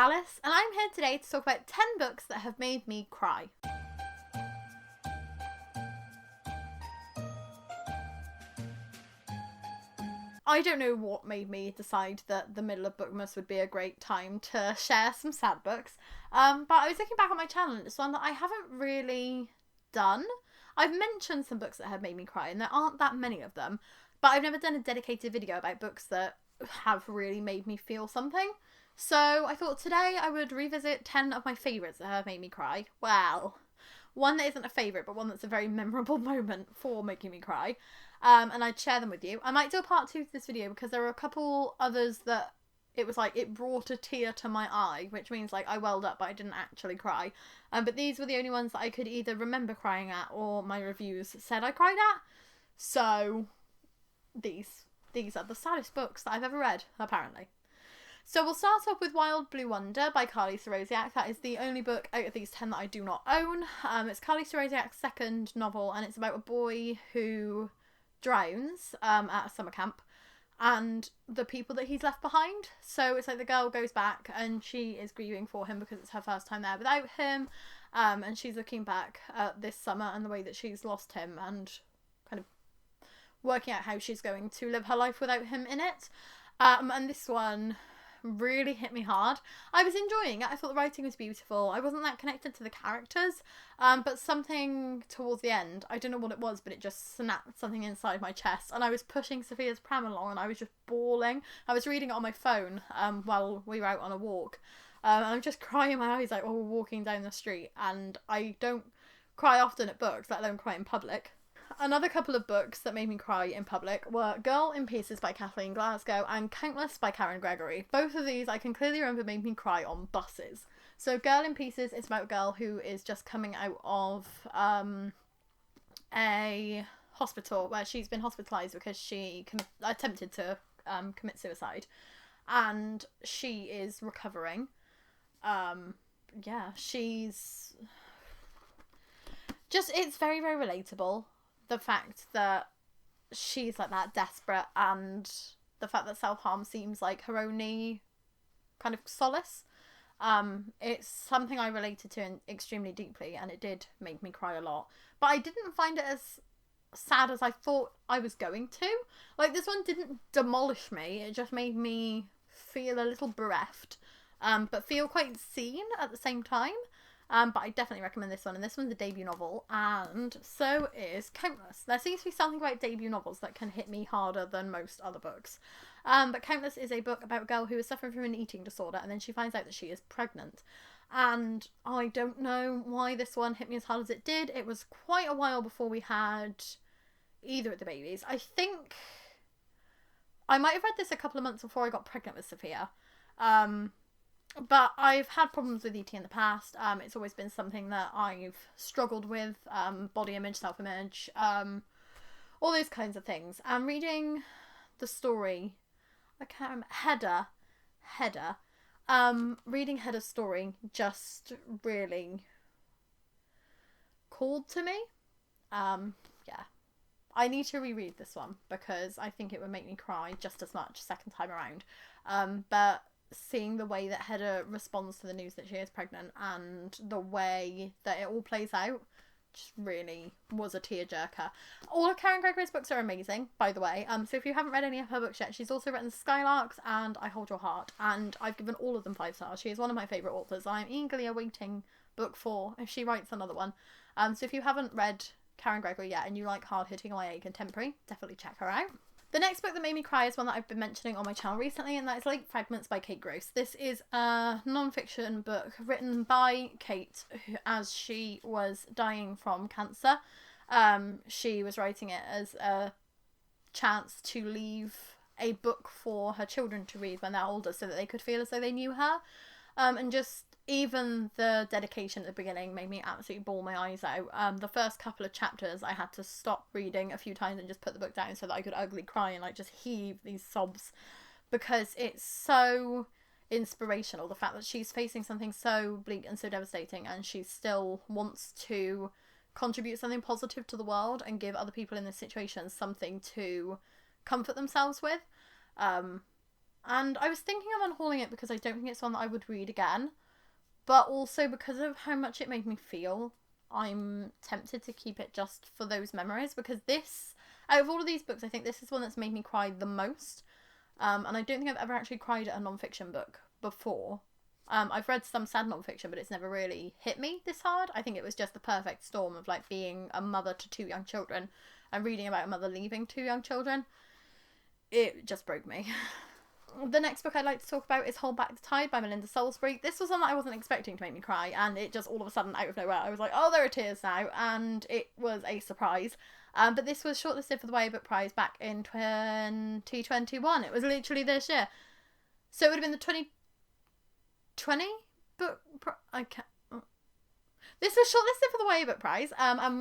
Alice, and I'm here today to talk about 10 books that have made me cry. I don't know what made me decide that the middle of Bookmas would be a great time to share some sad books, but I was looking back on my channel and it's one that I haven't really done. I've mentioned some books that have made me cry, and there aren't that many of them, but I've never done a dedicated video about books that have really made me feel something. So I thought today I would revisit 10 of my favourites that have made me cry. Well, one that isn't a favourite, but one that's a very memorable moment for making me cry. And I'd share them with you. I might do a part 2 to this video because there are a couple others that it was like it brought a tear to my eye, which means like I welled up but I didn't actually cry. But these were the only ones that I could either remember crying at or my reviews said I cried at. So these are the saddest books that I've ever read, apparently. So we'll start off with Wild Blue Wonder by Alyce. That is the only book out of these 10 that I do not own. It's Alyce's second novel, and it's about a boy who drowns at a summer camp and the people that he's left behind. So it's like the girl goes back and she is grieving for him because it's her first time there without him, and she's looking back at this summer and the way that she's lost him and kind of working out how she's going to live her life without him in it. And this one really hit me hard. I was enjoying it. I thought the writing was beautiful. I wasn't that connected to the characters, but something towards the end, I don't know what it was, but it just snapped something inside my chest, and I was pushing Sophia's pram along and I was just bawling. I was reading it on my phone while we were out on a walk, and I'm just crying my eyes out while we're walking down the street, and I don't cry often at books, let alone cry in public. Another couple of books that made me cry in public were Girl in Pieces by Kathleen Glasgow and Countless by Karen Gregory. Both of these I can clearly remember made me cry on buses. So Girl in Pieces is about a girl who is just coming out of a hospital where she's been hospitalised because she attempted to commit suicide, and she is recovering. She's just, it's very, very relatable. The fact that she's like that desperate, and the fact that self-harm seems like her only kind of solace. It's something I related to extremely deeply, and it did make me cry a lot. But I didn't find it as sad as I thought I was going to. Like, this one didn't demolish me, it just made me feel a little bereft, but feel quite seen at the same time. But I definitely recommend this one, and this one's a debut novel, and so is Countless. There seems to be something about debut novels that can hit me harder than most other books. But Countless is a book about a girl who is suffering from an eating disorder, and then she finds out that she is pregnant. And I don't know why this one hit me as hard as it did. It was quite a while before we had either of the babies. I think I might have read this a couple of months before I got pregnant with Sophia. But I've had problems with eating in the past. It's always been something that I've struggled with, body image, self-image, all those kinds of things. And reading the story, I can't remember, Hedda, reading Hedda's story just really called to me. Yeah. I need to reread this one because I think it would make me cry just as much second time around. But seeing the way that Hedda responds to the news that she is pregnant and the way that it all plays out just really was a tearjerker. All of Karen Gregory's books are amazing, by the way. So if you haven't read any of her books yet, she's also written Skylarks and I Hold Your Heart, and I've given all of them 5 stars. She is one of my favourite authors. I'm eagerly awaiting book 4 if she writes another one. So if you haven't read Karen Gregory yet and you like hard-hitting YA contemporary, definitely check her out. The next book that made me cry is one that I've been mentioning on my channel recently, and that is Fragments by Kate Gross. This is a non-fiction book written by Kate as she was dying from cancer. She was writing it as a chance to leave a book for her children to read when they're older so that they could feel as though they knew her. And just even the dedication at the beginning made me absolutely bawl my eyes out. The first couple of chapters I had to stop reading a few times and just put the book down so that I could ugly cry and like just heave these sobs, because it's so inspirational. The fact that she's facing something so bleak and so devastating and she still wants to contribute something positive to the world and give other people in this situation something to comfort themselves with. And I was thinking of unhauling it because I don't think it's one that I would read again. But also because of how much it made me feel, I'm tempted to keep it just for those memories. Because this, out of all of these books, I think this is one that's made me cry the most. And I don't think I've ever actually cried at a non-fiction book before. I've read some sad non-fiction, but it's never really hit me this hard. I think it was just the perfect storm of like being a mother to 2 young children and reading about a mother leaving 2 young children. It just broke me. The next book I'd like to talk about is Hold Back the Tide by Melinda Salisbury. This was one that I wasn't expecting to make me cry, and it just all of a sudden, out of nowhere, I was like, oh, there are tears now, and it was a surprise. But this was shortlisted for the YA Book Prize back in 2021. It was literally this year. So it would have been the 2020 book... This was shortlisted for the YA Book Prize.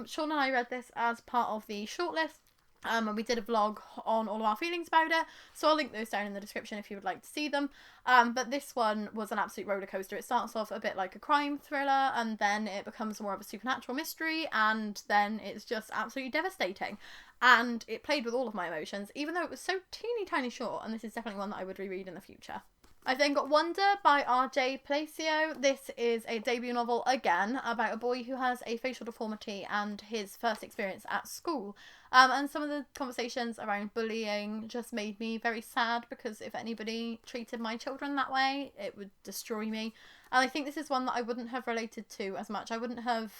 Sean and I read this as part of the shortlist. And we did a vlog on all of our feelings about it, so I'll link those down in the description if you would like to see them. But this one was an absolute roller coaster. It starts off a bit like a crime thriller, and then it becomes more of a supernatural mystery, and then it's just absolutely devastating. And it played with all of my emotions, even though it was so teeny tiny short, and this is definitely one that I would reread in the future. I've then got Wonder by R.J. Palacio. This is a debut novel, again, about a boy who has a facial deformity and his first experience at school. And some of the conversations around bullying just made me very sad, because if anybody treated my children that way, it would destroy me. And I think this is one that I wouldn't have related to as much. I wouldn't have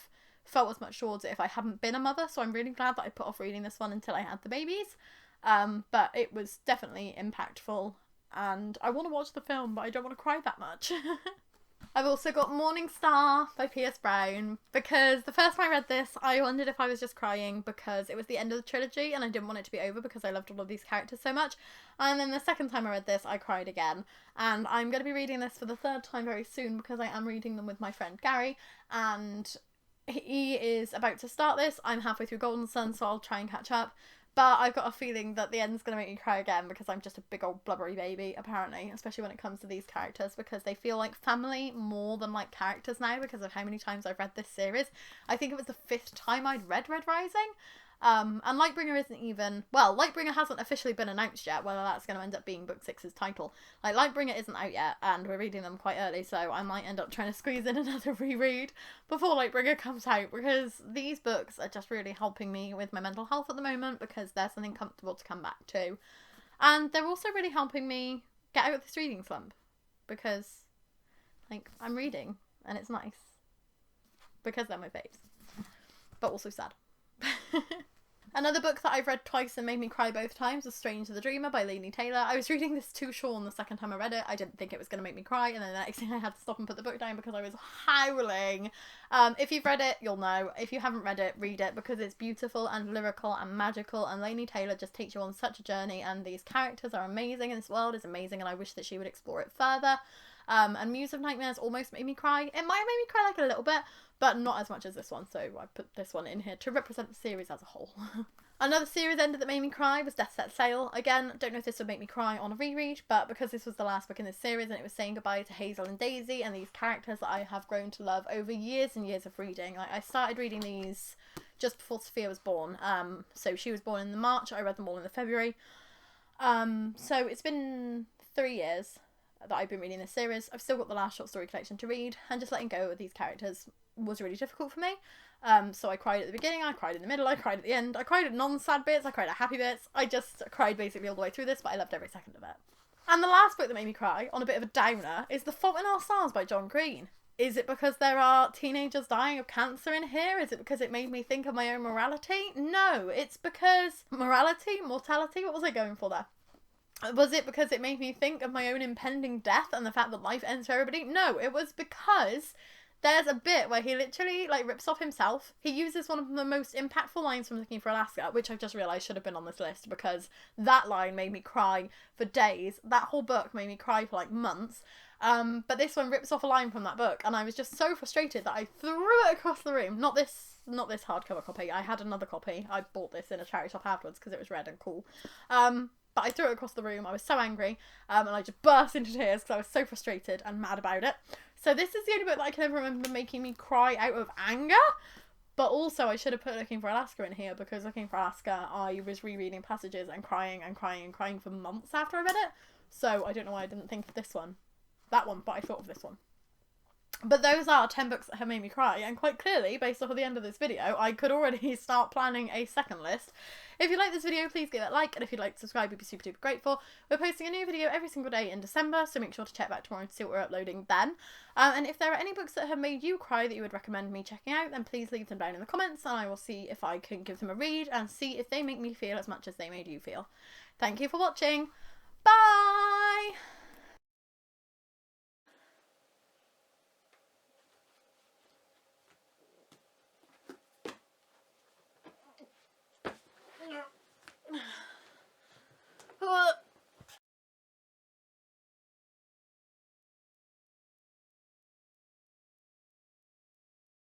felt as much towards it if I hadn't been a mother, so I'm really glad that I put off reading this one until I had the babies. But it was definitely impactful. And I want to watch the film, but I don't want to cry that much. I've also got Morning Star by P.S. Brown, because the first time I read this, I wondered if I was just crying because it was the end of the trilogy and I didn't want it to be over because I loved all of these characters so much. And then the second time I read this, I cried again. And I'm going to be reading this for the 3rd time very soon, because I am reading them with my friend Gary, and he is about to start this. I'm halfway through Golden Sun, so I'll try and catch up. But I've got a feeling that the end's going to make me cry again, because I'm just a big old blubbery baby, apparently, especially when it comes to these characters, because they feel like family more than like characters now because of how many times I've read this series. I think it was the 5th time I'd read Red Rising. And Lightbringer isn't even... Well, Lightbringer hasn't officially been announced yet, whether that's going to end up being Book 6's title. Like, Lightbringer isn't out yet, and we're reading them quite early, so I might end up trying to squeeze in another reread before Lightbringer comes out, because these books are just really helping me with my mental health at the moment, because there's something comfortable to come back to. And they're also really helping me get out of this reading slump, because, like, I'm reading, and it's nice. Because they're my faves. But also sad. Another book that I've read twice and made me cry both times was Strange the Dreamer by Laini Taylor. I was reading this to Sean the second time I read it. I didn't think it was going to make me cry, and then the next thing I had to stop and put the book down because I was howling. If you've read it, you'll know. If you haven't read it, read it, because it's beautiful and lyrical and magical, and Laini Taylor just takes you on such a journey, and these characters are amazing, and this world is amazing, and I wish that she would explore it further. And Muse of Nightmares almost made me cry. It might have made me cry like a little bit, but not as much as this one, so I put this one in here to represent the series as a whole. Another series ender that made me cry was Death Set Sail. Again, don't know if this would make me cry on a reread, but because this was the last book in this series and it was saying goodbye to Hazel and Daisy and these characters that I have grown to love over years and years of reading. Like, I started reading these just before Sophia was born. So she was born in the March, I read them all in the February. So it's been 3 years that I've been reading this series. I've still got the last short story collection to read, and just letting go of these characters was really difficult for me. So I cried at the beginning, I cried in the middle, I cried at the end, I cried at non-sad bits, I cried at happy bits. I just cried basically all the way through this, but I loved every second of it. And the last book that made me cry, on a bit of a downer, is The Fault in Our Stars by John Green. Is it because there are teenagers dying of cancer in here? Is it because it made me think of my own morality? No, it's because... Morality? Mortality? What was I going for there? Was it because it made me think of my own impending death and the fact that life ends for everybody? No, it was because there's a bit where he literally, like, rips off himself. He uses one of the most impactful lines from Looking for Alaska, which I've just realised should have been on this list, because that line made me cry for days. That whole book made me cry for, like, months. But this one rips off a line from that book, and I was just so frustrated that I threw it across the room. Not this hardcover copy. I had another copy. I bought this in a charity shop afterwards because it was red and cool. But I threw it across the room. I was so angry, and I just burst into tears because I was so frustrated and mad about it. So this is the only book that I can ever remember making me cry out of anger. But also, I should have put Looking for Alaska in here, because Looking for Alaska, I was rereading passages and crying and crying and crying for months after I read it. So I don't know why I didn't think of this one. That one, but I thought of this one. But those are 10 books that have made me cry, and quite clearly, based off of the end of this video, I could already start planning a second list. If you like this video, please give it a like, and if you'd like to subscribe, we'd be super duper grateful. We're posting a new video every single day in December, so make sure to check back tomorrow to see what we're uploading then. And if there are any books that have made you cry that you would recommend me checking out, then please leave them down in the comments, and I will see if I can give them a read, and see if they make me feel as much as they made you feel. Thank you for watching. Bye!